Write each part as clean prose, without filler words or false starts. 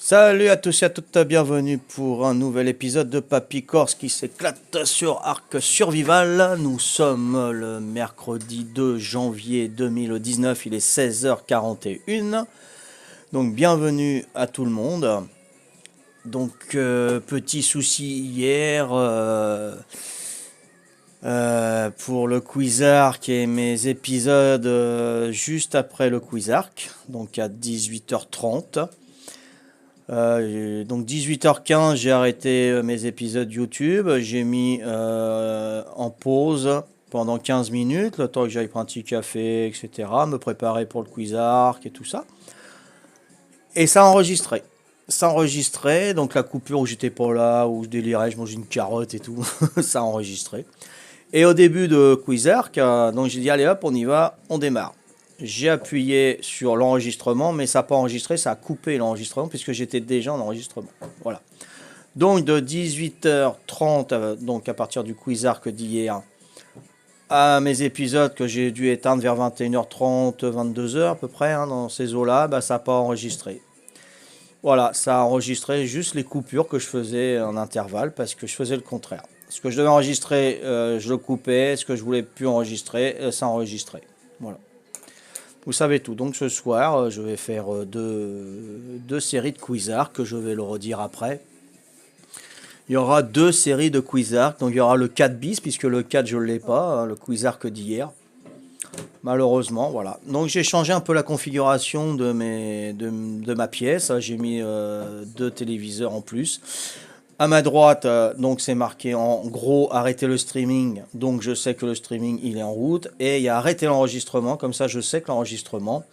Salut à tous et à toutes, bienvenue pour un nouvel épisode de Papy Corse qui s'éclate sur Arc Survival. Nous sommes le mercredi 2 janvier 2019, il est 16h41. Donc bienvenue à tout le monde. Donc petit souci hier pour le Quizark et mes épisodes juste après le Quizark, donc à 18h30. Donc 18h15, j'ai arrêté mes épisodes YouTube. J'ai mis en pause pendant 15 minutes, le temps que j'aille prendre un petit café, etc. Me préparer pour le Quizark et tout ça. Et ça enregistrait. Ça enregistrait, donc la coupure où j'étais pas là, où je délirais, je mangeais une carotte et tout, ça enregistrait. Et au début de Quizark, donc j'ai dit allez hop, on y va, on démarre. J'ai appuyé sur l'enregistrement, mais ça n'a pas enregistré, ça a coupé l'enregistrement puisque j'étais déjà en enregistrement. Voilà. Donc de 18h30, donc à partir du Quizark d'hier, à mes épisodes que j'ai dû éteindre vers 21h30, 22h à peu près, hein, dans ces eaux-là, bah, ça n'a pas enregistré. Voilà, ça a enregistré juste les coupures que je faisais en intervalle parce que je faisais le contraire. Ce que je devais enregistrer, je le coupais. Ce que je voulais plus enregistrer, ça enregistrait. Voilà. Vous savez tout. Donc ce soir, je vais faire deux séries de Quizark, que je vais le redire après. Il y aura deux séries de Quizark. Donc il y aura le 4 bis, puisque le 4 je ne l'ai pas, hein, le Quizark d'hier. Malheureusement, voilà. Donc j'ai changé un peu la configuration de ma pièce. J'ai mis deux téléviseurs en plus. À ma droite, donc c'est marqué en gros arrêter le streaming. Donc je sais que le streaming il est en route. Et il y a arrêter l'enregistrement. Comme ça je sais que l'enregistrement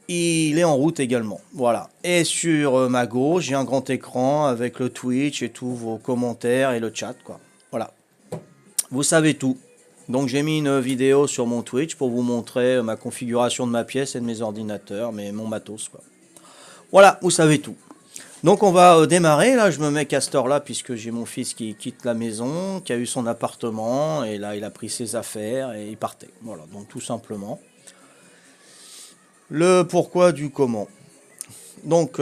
il est en route également. Voilà. Et sur ma gauche, j'ai un grand écran avec le Twitch et tous vos commentaires et le chat, quoi. Voilà. Vous savez tout. Donc j'ai mis une vidéo sur mon Twitch pour vous montrer ma configuration de ma pièce et de mes ordinateurs, mais mon matos, quoi. Voilà, vous savez tout. Donc on va démarrer, là je me mets castor là puisque j'ai mon fils qui quitte la maison, qui a eu son appartement, et là il a pris ses affaires et il partait. Voilà, donc tout simplement. Le pourquoi du comment. Donc,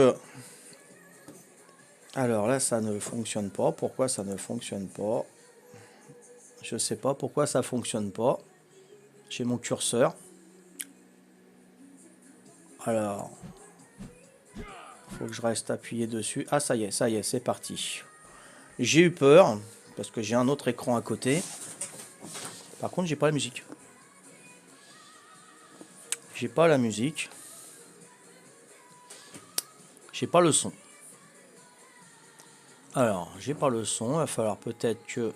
alors là ça ne fonctionne pas. Pourquoi ça ne fonctionne pas? Je sais pas pourquoi ça fonctionne pas. J'ai mon curseur. Alors, faut que je reste appuyé dessus. Ah ça y est, c'est parti. J'ai eu peur parce que j'ai un autre écran à côté. Par contre, j'ai pas la musique. J'ai pas la musique. J'ai pas le son. Alors, j'ai pas le son. Il va falloir peut-être que...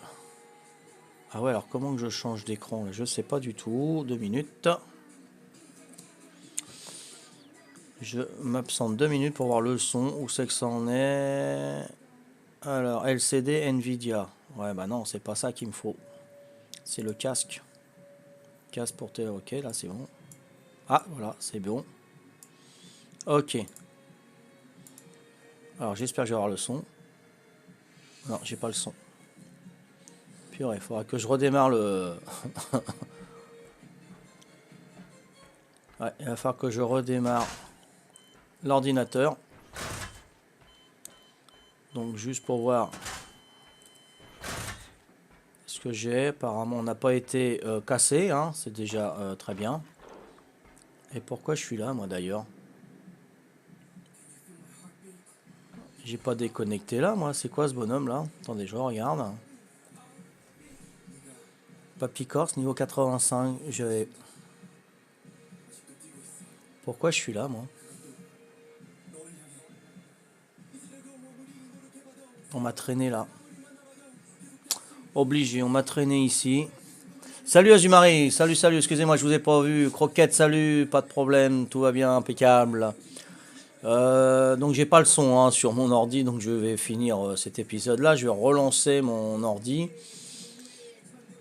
Ah ouais, alors comment que je change d'écran? Je sais pas du tout. 2 minutes. Je m'absente 2 minutes pour voir le son. Où c'est que ça en est? Alors, LCD Nvidia. Ouais, bah non, c'est pas ça qu'il me faut. C'est le casque. Casque pour télé. Ok, là c'est bon. Ah, voilà, c'est bon. Ok. Alors, j'espère que je vais avoir le son. Non, j'ai pas le son. Purée, il faudra que je redémarre le... Ouais, il va falloir que je redémarre l'ordinateur. Donc, juste pour voir ce que j'ai. Apparemment, on n'a pas été cassé, hein. C'est déjà très bien. Et pourquoi je suis là, moi, d'ailleurs? J'ai pas déconnecté là, moi. C'est quoi ce bonhomme là? Attendez, je regarde. Papy Corse, niveau 85. Pourquoi je suis là, moi? On m'a traîné là. Obligé, on m'a traîné ici. Salut Azumari, salut, excusez-moi, je vous ai pas vu. Croquette, salut, pas de problème, tout va bien, impeccable. Donc j'ai pas le son hein, sur mon ordi, donc je vais finir cet épisode là. Je vais relancer mon ordi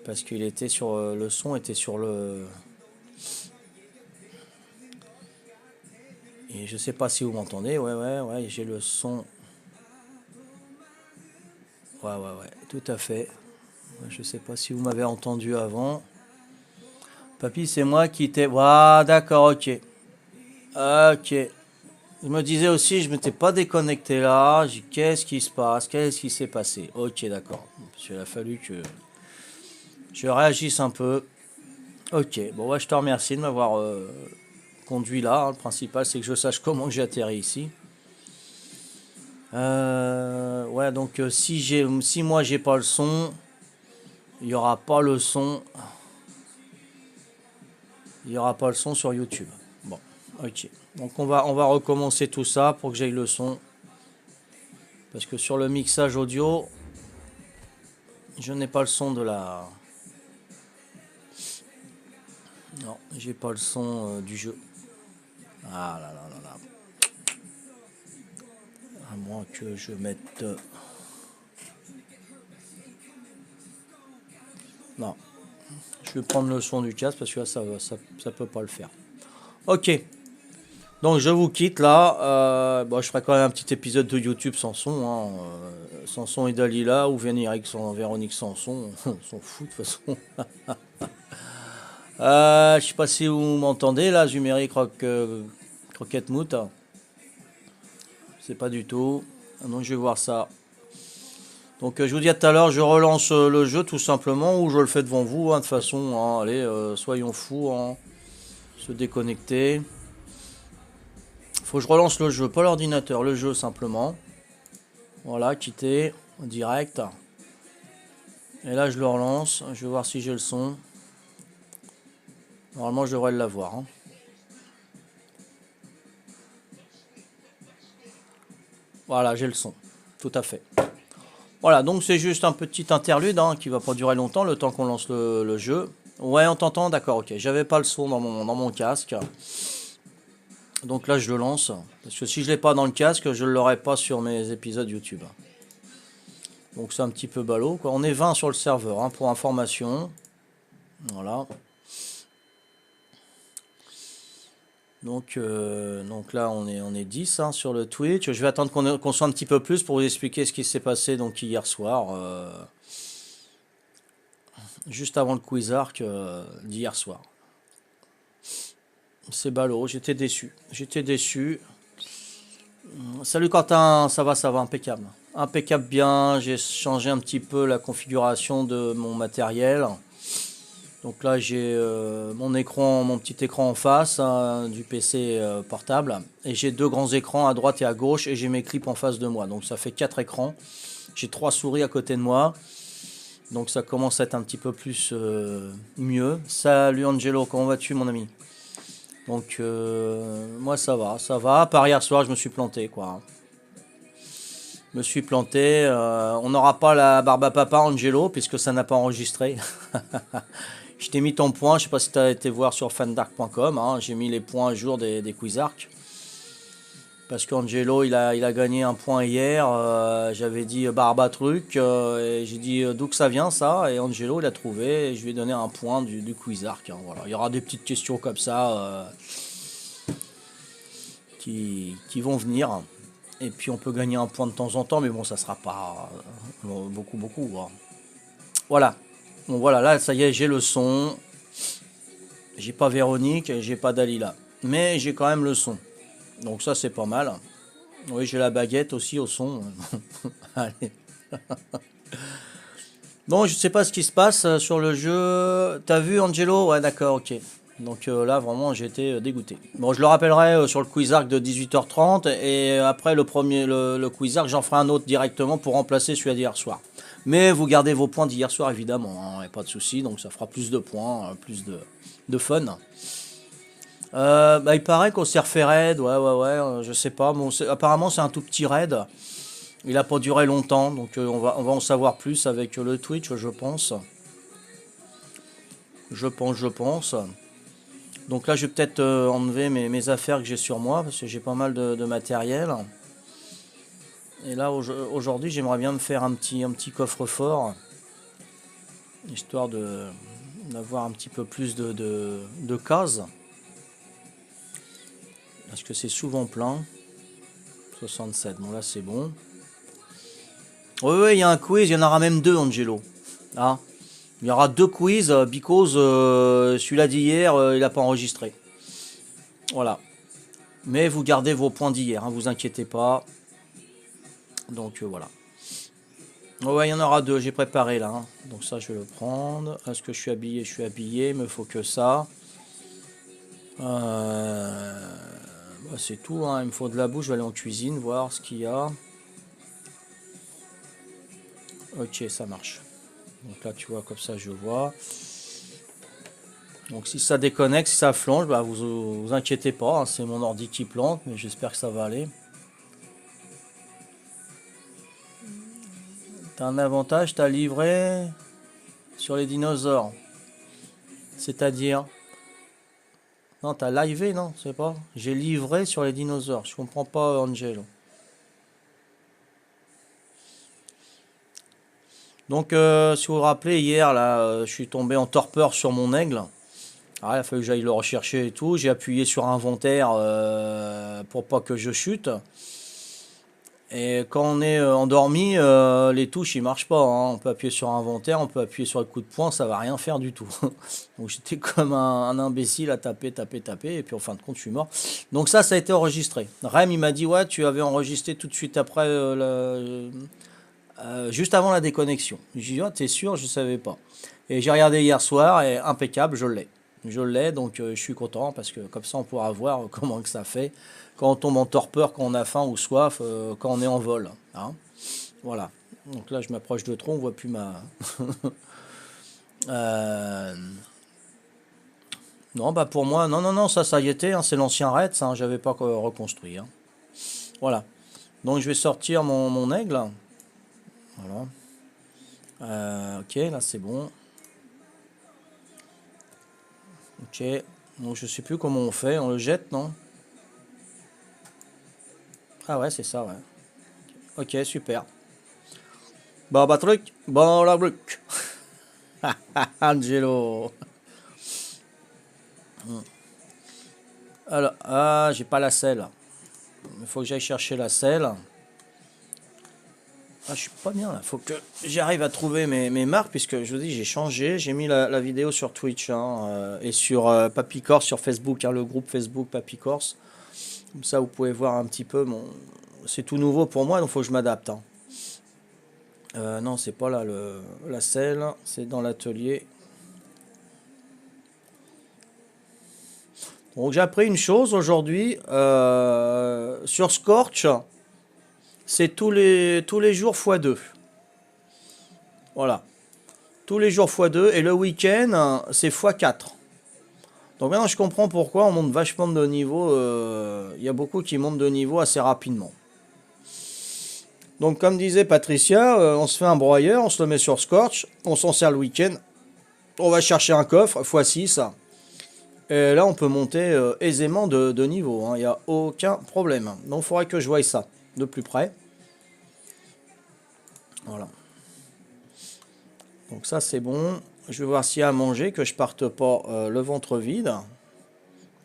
parce qu'il était sur le son était sur le et je sais pas si vous m'entendez. Ouais, j'ai le son. Ouais, tout à fait. Je sais pas si vous m'avez entendu avant. Papy, c'est moi qui t'ai. Ah, d'accord, ok. Ok. Je me disais aussi, je m'étais pas déconnecté là. J'ai dit, qu'est-ce qui se passe? Qu'est-ce qui s'est passé? Ok, d'accord. Parce qu'il a fallu que je réagisse un peu. Ok, bon, ouais, je te remercie de m'avoir conduit là, hein. Le principal, c'est que je sache comment j'ai atterri ici. Ouais, donc si moi j'ai pas le son, il y aura pas le son. Il y aura pas le son sur YouTube. Bon, ok. Donc on va recommencer tout ça pour que j'aille le son. Parce que sur le mixage audio, je n'ai pas le son de la... Non, j'ai pas le son du jeu. Ah là là là là. À moins que je mette... Non. Je vais prendre le son du casque parce que là, ça peut pas le faire. Ok. Donc je vous quitte là. Bon, je ferai quand même un petit épisode de YouTube sans son. Hein. Sanson et Dalila ou Véronique Sanson. On s'en fout de toute façon. Je sais pas si vous m'entendez là, Zuméry Croquette Mout. C'est pas du tout. Donc je vais voir ça. Donc je vous dis à tout à l'heure, je relance le jeu tout simplement ou je le fais devant vous. Hein, de toute façon, hein, allez, soyons fous. Hein, se déconnecter. Faut que je relance le jeu, pas l'ordinateur, le jeu simplement. Voilà, quitter, direct. Et là je le relance, je vais voir si j'ai le son. Normalement je devrais l'avoir. Hein. Voilà, j'ai le son, tout à fait. Voilà, donc c'est juste un petit interlude hein, qui va pas durer longtemps, le temps qu'on lance le jeu. Ouais, on t'entend, d'accord, ok. J'avais pas le son dans mon casque. Donc là je le lance. Parce que si je l'ai pas dans le casque, je ne l'aurai pas sur mes épisodes YouTube. Donc c'est un petit peu ballot, quoi. On est 20 sur le serveur, hein, pour information. Voilà. Donc là on est 10 hein, sur le Twitch. Je vais attendre qu'on soit un petit peu plus pour vous expliquer ce qui s'est passé donc hier soir. Juste avant le Quizark d'hier soir. C'est ballot, j'étais déçu. J'étais déçu. Salut Quentin, ça va, impeccable. Impeccable bien, j'ai changé un petit peu la configuration de mon matériel. Donc là j'ai mon petit écran en face hein, du PC portable. Et j'ai deux grands écrans à droite et à gauche et j'ai mes clips en face de moi. Donc ça fait 4 écrans. J'ai 3 souris à côté de moi. Donc ça commence à être un petit peu plus mieux. Salut Angelo, comment vas-tu mon ami? Donc moi ça va. Par hier soir je me suis planté quoi. Je me suis planté. On n'aura pas la barbe à papa Angelo puisque ça n'a pas enregistré. Je t'ai mis ton point, je sais pas si tu as été voir sur fandark.com, hein, j'ai mis les points à jour des Quizark. Parce qu'Angelo il a gagné un point hier, j'avais dit barba truc, et j'ai dit d'où que ça vient ça, et Angelo il a trouvé, et je lui ai donné un point du Quizark. Hein, voilà. Il y aura des petites questions comme ça qui vont venir, et puis on peut gagner un point de temps en temps, mais bon ça sera pas beaucoup. Hein. Voilà. Bon voilà, là ça y est, j'ai le son. J'ai pas Véronique, j'ai pas Dalila. Mais j'ai quand même le son. Donc ça c'est pas mal. Oui, j'ai la baguette aussi au son. Allez. Bon, je sais pas ce qui se passe sur le jeu. T'as vu Angelo? Ouais, d'accord, ok. Donc là, vraiment, j'ai été dégoûté. Bon, je le rappellerai sur le Quizark de 18h30. Et après le Quizark, j'en ferai un autre directement pour remplacer celui d'hier soir. Mais vous gardez vos points d'hier soir, évidemment. Hein, et pas de souci. Donc ça fera plus de points, plus de fun. Bah, il paraît qu'on s'est refait raid. Ouais. Je sais pas. Bon, apparemment, c'est un tout petit raid. Il a pas duré longtemps. Donc on va en savoir plus avec le Twitch, je pense. Je pense. Donc là, je vais peut-être enlever mes affaires que j'ai sur moi, parce que j'ai pas mal de matériel. Et là, aujourd'hui, j'aimerais bien me faire un petit coffre-fort, histoire d'avoir un petit peu plus de cases. Parce que c'est souvent plein. 67, bon là c'est bon. Oui, il y a un quiz, il y en aura même deux, Angelo. Ah. Il y aura deux quiz, because celui-là d'hier, il n'a pas enregistré. Voilà. Mais vous gardez vos points d'hier, hein, vous inquiétez pas. Donc voilà. Ouais, il y en aura deux, j'ai préparé là. Hein. Donc ça, je vais le prendre. Est-ce que je suis habillé? Je suis habillé, il me faut que ça. Bah, c'est tout, hein. Il me faut de la boue, je vais aller en cuisine, voir ce qu'il y a. Ok, ça marche. Donc là, tu vois, comme ça, je vois. Donc si ça déconnecte, si ça flanche, bah, vous inquiétez pas, hein, c'est mon ordi qui plante, mais j'espère que ça va aller. T'as un avantage, t'as livré sur les dinosaures. C'est-à-dire... Non, t'as livé, non, c'est pas. J'ai livré sur les dinosaures. Je comprends pas, Angelo. Donc, si vous vous rappelez, hier, là, je suis tombé en torpeur sur mon aigle. Ah, il a fallu que j'aille le rechercher et tout. J'ai appuyé sur inventaire pour pas que je chute. Et quand on est endormi, les touches ils marchent pas. Hein. On peut appuyer sur inventaire, on peut appuyer sur le coup de poing, ça va rien faire du tout. Donc j'étais comme un imbécile à taper, taper, taper, et puis en fin de compte je suis mort. Donc ça a été enregistré. Rem il m'a dit ouais tu avais enregistré tout de suite après, juste avant la déconnexion. J'ai dit oh, t'es sûr, je savais pas. Et j'ai regardé hier soir et impeccable, je l'ai. Je l'ai, donc je suis content parce que comme ça on pourra voir comment que ça fait quand on tombe en torpeur, quand on a faim ou soif, quand on est en vol. Hein. Voilà. Donc là je m'approche de trop, on voit plus ma... Euh, Non, bah pour moi, non, non, non, ça y était, hein, c'est l'ancien Red, ça, hein, j'avais pas reconstruit. Hein. Voilà. Donc je vais sortir mon aigle. Voilà. Ok, là c'est bon. Ok. Donc je sais plus comment on fait, on le jette, non? Ah ouais, c'est ça, ouais. Ok, super. Bah, bah, truc, bon, la truc. Angelo. Alors, ah, j'ai pas la selle. Il faut que j'aille chercher la selle. Ah, je suis pas bien là. Faut que j'arrive à trouver mes marques, puisque je vous dis, j'ai changé. J'ai mis la vidéo sur Twitch hein, et sur Papy Corse sur Facebook, hein, le groupe Facebook Papy Corse. Comme ça, vous pouvez voir un petit peu. C'est tout nouveau pour moi, donc il faut que je m'adapte. Hein. Non, c'est pas là la selle, c'est dans l'atelier. Donc j'ai appris une chose aujourd'hui sur Scorch, c'est tous les jours x 2. Voilà. Tous les jours x 2 et le week-end c'est x 4. Donc maintenant je comprends pourquoi on monte vachement de niveau. Il y a beaucoup qui montent de niveau assez rapidement. Donc comme disait Patricia, on se fait un broyeur, on se le met sur Scorch, on s'en sert le week-end. On va chercher un coffre x 6. Et là on peut monter aisément de niveau. Il n'y a aucun problème. Donc il faudrait que je voie ça de plus près. Voilà. Donc ça c'est bon. Je vais voir s'il y a à manger, que je parte pas le ventre vide.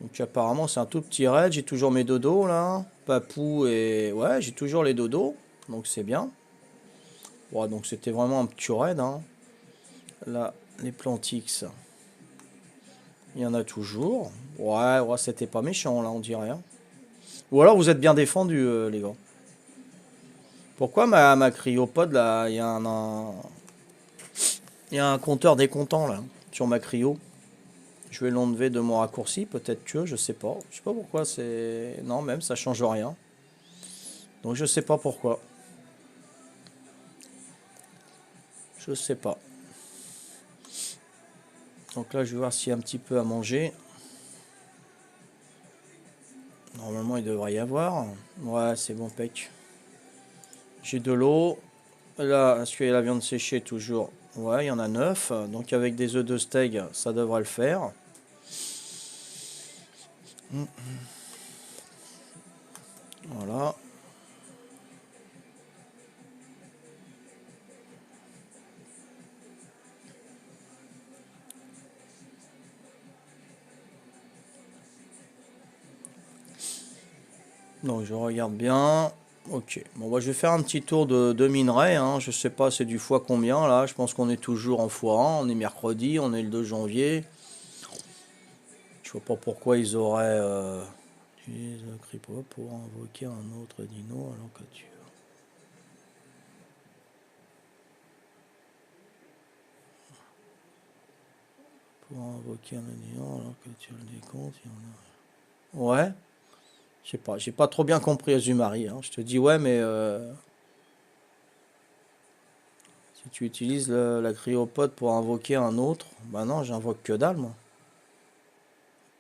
Donc apparemment c'est un tout petit raid. J'ai toujours mes dodos là. Papou et... Ouais, j'ai toujours les dodos. Donc c'est bien. Ouais, donc c'était vraiment un petit raid. Hein. Là, les plantix. Il y en a toujours. Ouais, ouais c'était pas méchant là on dirait. Hein. Ou alors vous êtes bien défendus les gars. Pourquoi ma cryopode là, il y a il y a un compteur décontent là sur ma cryo. Je vais l'enlever de mon raccourci, peut-être que, je sais pas. Je sais pas pourquoi c'est... Non, même, ça change rien. Donc je sais pas pourquoi. Je sais pas. Donc là, je vais voir s'il y a un petit peu à manger. Normalement, il devrait y avoir. Ouais, c'est bon, pec. J'ai de l'eau. Là, est-ce qu'il y a la viande séchée toujours? Ouais, il y en a 9. Donc avec des œufs de steak, ça devrait le faire. Voilà. Donc je regarde bien. Ok. Bon, bah, je vais faire un petit tour de minerai. Hein. Je sais pas, c'est du fois combien là. Je pense qu'on est toujours en x1. On est mercredi, on est le 2 janvier. Je vois pas pourquoi ils auraient Utilise le Creepo pour invoquer un autre dino alors que tu... Pour invoquer un dino alors que tu le décomptes, il y en a... Ouais. Je sais pas, j'ai pas trop bien compris Azumari. Hein. Je te dis ouais, mais... Si tu utilises la cryopode pour invoquer un autre, bah non, j'invoque que dalle, moi.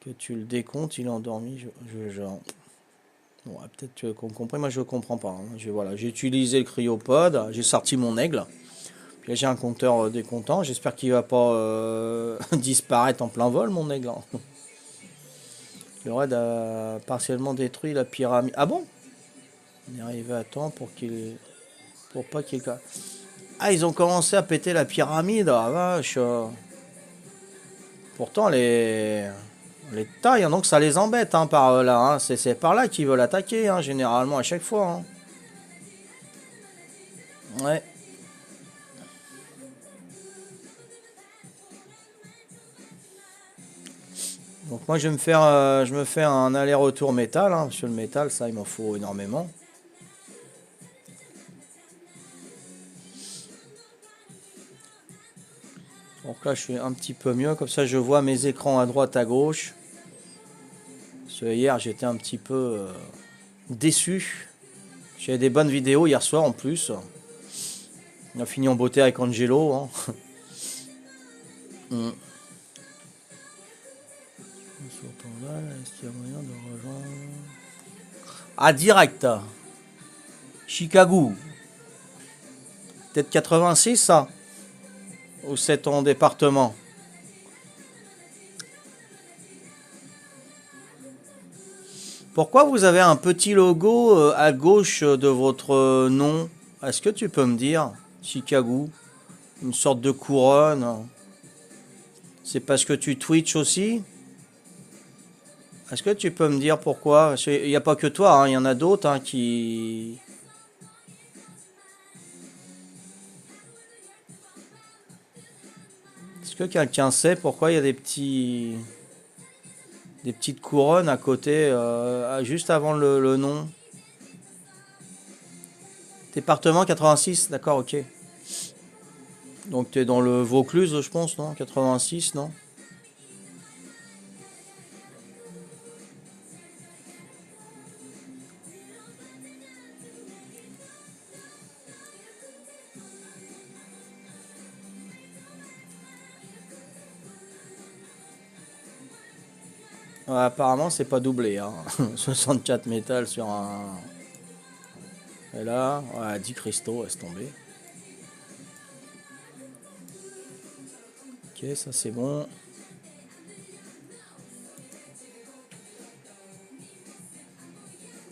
Que tu le décomptes, il est endormi. Genre... Bon, peut-être qu'on comprend, moi je comprends pas. Hein. Voilà, j'ai utilisé le cryopode, j'ai sorti mon aigle. Puis là j'ai un compteur décomptant. J'espère qu'il va pas disparaître en plein vol, mon aigle. Hein. Le raid a partiellement détruit la pyramide. Ah bon? On est arrivé à temps pour qu'il... Pour pas qu'il... Ah, ils ont commencé à péter la pyramide, ah vache. Pourtant, les tailles, hein, donc ça les embête hein, par là. Hein. C'est par là qu'ils veulent attaquer, hein, généralement, à chaque fois. Hein. Ouais. Donc moi, je me fais un aller-retour métal. Hein, parce que le métal, ça, il m'en faut énormément. Donc là, je suis un petit peu mieux. Comme ça, je vois mes écrans à droite, à gauche. Parce que hier, j'étais un petit peu déçu. J'ai des bonnes vidéos hier soir en plus. On a fini en beauté avec Angelo. Hein. Est-ce qu'il y a moyen de rejoindre... Ah, direct. Chicago. Peut-être 86, ça? Ou c'est ton département? Pourquoi vous avez un petit logo à gauche de votre nom? Est-ce que tu peux me dire? Chicago. Une sorte de couronne. C'est parce que tu Twitch aussi? Est-ce que tu peux me dire pourquoi? Il n'y a pas que toi, hein, il y en a d'autres hein, qui... Est-ce que quelqu'un sait pourquoi il y a des petites couronnes à côté, juste avant le nom? Département 86, d'accord, ok. Donc tu es dans le Vaucluse, je pense, non? 86, non? Ouais, apparemment, c'est pas doublé. Hein. 64 métal sur un... Et là, ouais, 10 cristaux, laisse tomber. Ok, ça c'est bon.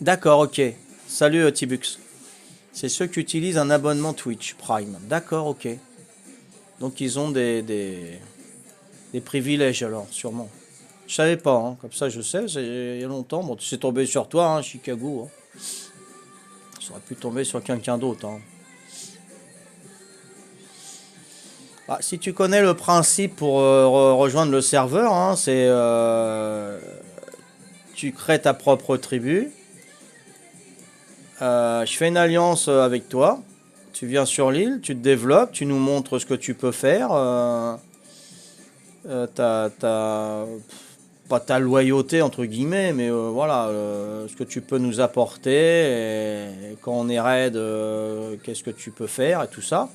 D'accord, ok. Salut Tibux. C'est ceux qui utilisent un abonnement Twitch Prime. D'accord, ok. Donc ils ont des privilèges alors, sûrement. Je savais pas, hein. Comme ça je sais, il y a longtemps. Bon, c'est tombé sur toi, hein, Chicago. Hein. Ça aurait pu tomber sur quelqu'un d'autre. Hein. Ah, si tu connais le principe pour rejoindre le serveur, hein, c'est tu crées ta propre tribu. Je fais une alliance avec toi. Tu viens sur l'île, tu te développes, tu nous montres ce que tu peux faire. Pas ta loyauté entre guillemets, mais voilà, ce que tu peux nous apporter. Et quand on est raid, qu'est-ce que tu peux faire et tout ça.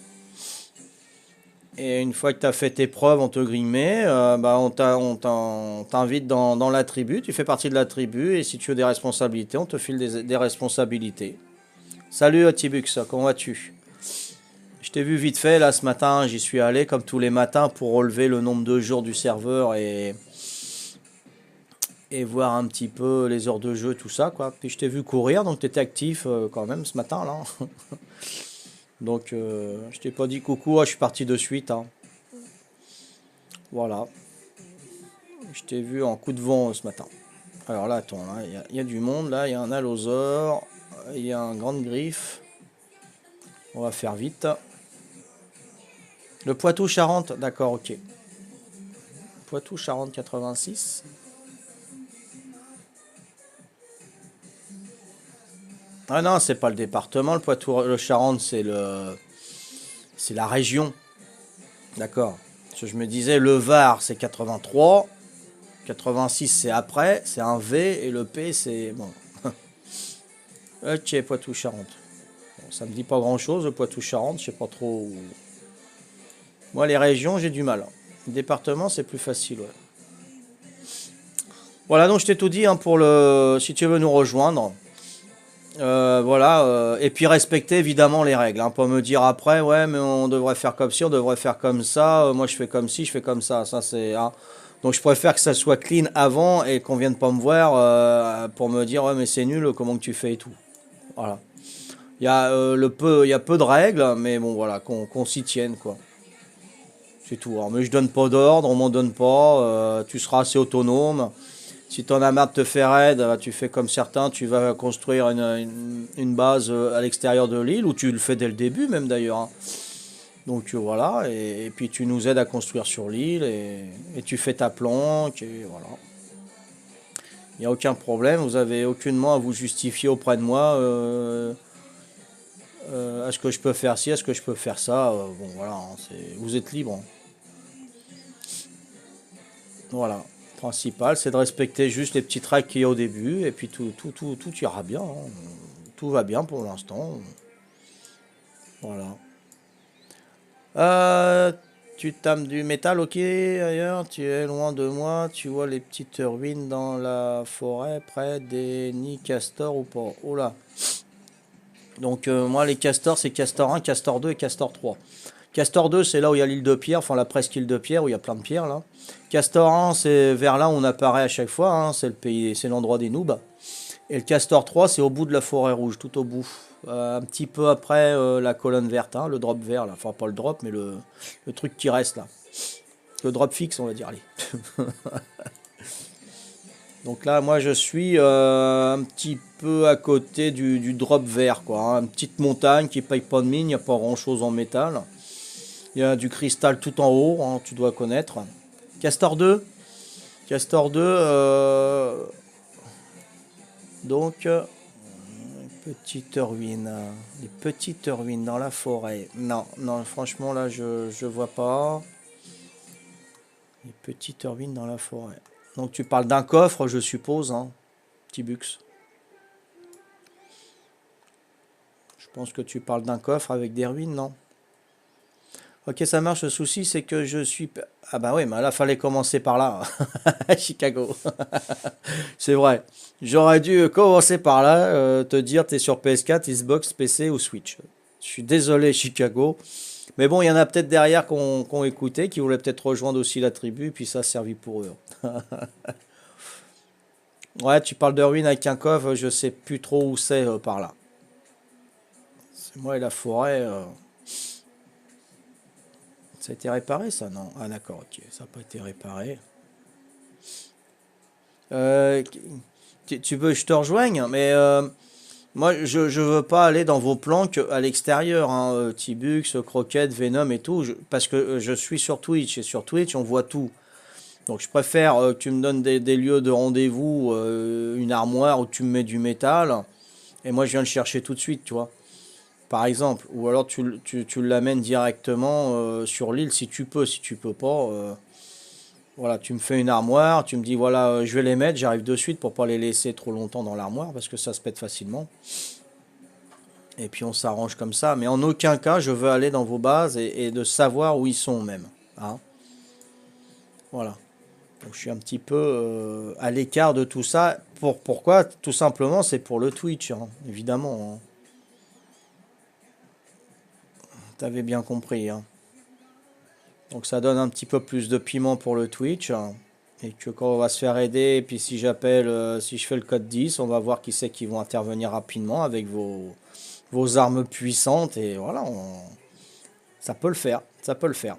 Et une fois que tu as fait tes preuves, on te grimait, bah on t'invite dans la tribu, tu fais partie de la tribu, et si tu veux des responsabilités, on te file des responsabilités. Salut Tibux, comment vas-tu? Je t'ai vu vite fait là ce matin, j'y suis allé comme tous les matins pour relever le nombre de jours du serveur et voir un petit peu les heures de jeu, tout ça quoi. Puis je t'ai vu courir, donc tu étais actif quand même ce matin là. Donc je t'ai pas dit coucou, je suis parti de suite. Hein. Voilà. Je t'ai vu en coup de vent ce matin. Alors là, attends, il y a du monde, là, il y a un allosaure, il y a un grande griffe. On va faire vite. Le Poitou-Charentes, d'accord, ok. Poitou-Charentes 86. Ah non, c'est pas le département, le Poitou-Charentes, c'est la région. D'accord. Parce que je me disais, le Var, c'est 83. 86, c'est après. C'est un V. Et le P, c'est... Bon. Ok, Poitou-Charentes. Bon, ça me dit pas grand-chose, le Poitou-Charentes. Je sais pas trop où... Moi, les régions, j'ai du mal. Le département, c'est plus facile, ouais. Voilà, donc je t'ai tout dit hein, pour le... Si tu veux nous rejoindre. Voilà. Et puis respecter évidemment les règles. Hein, pas me dire après, ouais, mais on devrait faire comme ci, on devrait faire comme ça. Moi, je fais comme ci, je fais comme ça. Ça, c'est... hein. Donc je préfère que ça soit clean avant et qu'on vienne pas me voir pour me dire, ouais, mais c'est nul, comment que tu fais et tout. Voilà. Il y a peu de règles, mais bon, voilà, qu'on s'y tienne, quoi. C'est tout. Alors, mais je donne pas d'ordre, on m'en donne pas. Tu seras assez autonome. Si t'en as marre de te faire aide, tu fais comme certains, tu vas construire une base à l'extérieur de l'île, ou tu le fais dès le début même d'ailleurs. Hein. Donc voilà, et puis tu nous aides à construire sur l'île, et tu fais ta planque, et voilà. Il n'y a aucun problème, vous avez aucunement à vous justifier auprès de moi. Est-ce que je peux faire ci, est-ce que je peux faire ça bon voilà, hein, vous êtes libre. Hein. Voilà. Principal, c'est de respecter juste les petits tracks qu'il y a au début, et puis tout ira bien. Hein. Tout va bien pour l'instant. Voilà. Euh, Tu tames du métal, ok, ailleurs, tu es loin de moi, tu vois les petites ruines dans la forêt près des nids castors ou pas. Oh là. Donc moi les castors c'est Castor 1, Castor 2 et Castor 3. Castor 2 c'est là où il y a l'île de Pierre, enfin la presqu'île de Pierre où il y a plein de pierres là. Castor 1 c'est vers là où on apparaît à chaque fois, hein, c'est le pays, c'est l'endroit des noobs. Et le Castor 3 c'est au bout de la forêt rouge, tout au bout. Un petit peu après la colonne verte, hein, le drop vert là. Enfin pas le drop mais le truc qui reste là. Le drop fixe on va dire allez. Donc là, moi, je suis un petit peu à côté du drop vert, quoi. Hein. Une petite montagne qui paye pas de mine, il n'y a pas grand-chose en métal. Il y a du cristal tout en haut, hein, tu dois connaître. Castor 2. Castor 2, donc, petite ruine. Des petites ruines dans la forêt. Non, non, franchement, là, je vois pas. Des petites ruines dans la forêt. Donc, tu parles d'un coffre, je suppose, hein, petit bux. Je pense que tu parles d'un coffre avec des ruines, non? Ok, ça marche. Le souci, c'est que je suis... Ah bah oui, mais là, fallait commencer par là. Chicago. C'est vrai. J'aurais dû commencer par là, te dire, t'es sur PS4, Xbox, PC ou Switch. Je suis désolé, Chicago. Mais bon, il y en a peut-être derrière qui ont écouté, qui voulaient peut-être rejoindre aussi la tribu, puis ça a servi pour eux. Ouais, tu parles de ruines avec un coffre, je sais plus trop où c'est par là. C'est moi et la forêt. Ça a été réparé, ça? Non. Ah d'accord, ok. Ça n'a pas été réparé. Euh, Tu veux que je te rejoigne? Mais moi, je veux pas aller dans vos planques à l'extérieur. Hein, Tibux, Croquette, Venom et tout. Parce que je suis sur Twitch. Et sur Twitch, on voit tout. Donc je préfère que tu me donnes des lieux de rendez-vous, une armoire où tu me mets du métal. Et moi, je viens le chercher tout de suite, tu vois. Par exemple. Ou alors tu l'amènes directement sur l'île si tu peux. Si tu peux pas, voilà, tu me fais une armoire. Tu me dis, voilà, je vais les mettre. J'arrive de suite pour pas les laisser trop longtemps dans l'armoire parce que ça se pète facilement. Et puis on s'arrange comme ça. Mais en aucun cas, je veux aller dans vos bases et de savoir où ils sont même. Hein. Voilà. Donc je suis un petit peu à l'écart de tout ça. Pourquoi? Tout simplement, c'est pour le Twitch, hein, évidemment. Hein. T'avais bien compris. Hein. Donc ça donne un petit peu plus de piment pour le Twitch. Hein. Et que quand on va se faire aider, et puis si j'appelle, si je fais le code 10, on va voir qui c'est qui vont intervenir rapidement avec vos armes puissantes. Et voilà, ça peut le faire. Ça peut le faire.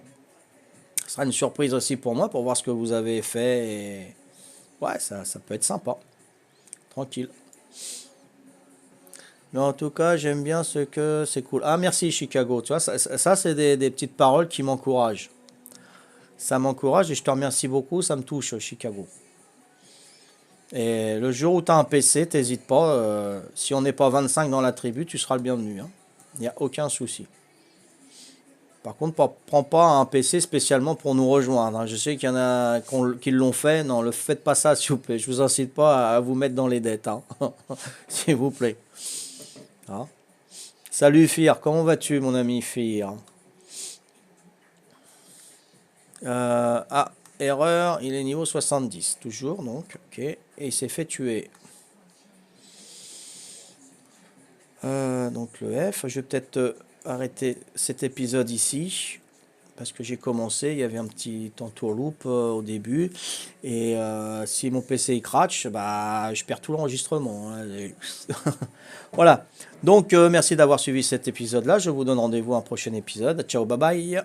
Ce sera une surprise aussi pour moi pour voir ce que vous avez fait. Et ouais, ça peut être sympa. Tranquille. Mais en tout cas, j'aime bien ce que c'est cool. Ah, merci Chicago. Tu vois, ça, c'est des petites paroles qui m'encouragent. Ça m'encourage et je te remercie beaucoup. Ça me touche, Chicago. Et le jour où tu as un PC, t'hésites pas. Si on n'est pas 25 dans la tribu, tu seras le bienvenu, hein. Il n'y a aucun souci. Par contre, prends pas un PC spécialement pour nous rejoindre, hein. Je sais qu'il y en a qui l'ont fait. Non, ne faites pas ça, s'il vous plaît. Je vous incite pas à vous mettre dans les dettes, hein. S'il vous plaît. Hein. Salut Fir, comment vas-tu, mon ami Fir? Ah, erreur, il est niveau 70, toujours, donc, ok. Et il s'est fait tuer. Donc le F, je vais peut-être arrêter cet épisode ici. Parce que j'ai commencé, il y avait un petit entourloupe au début. Et si mon PC il crash, bah, je perds tout l'enregistrement, hein. Voilà. Donc merci d'avoir suivi cet épisode-là. Je vous donne rendez-vous à un prochain épisode. Ciao, bye bye.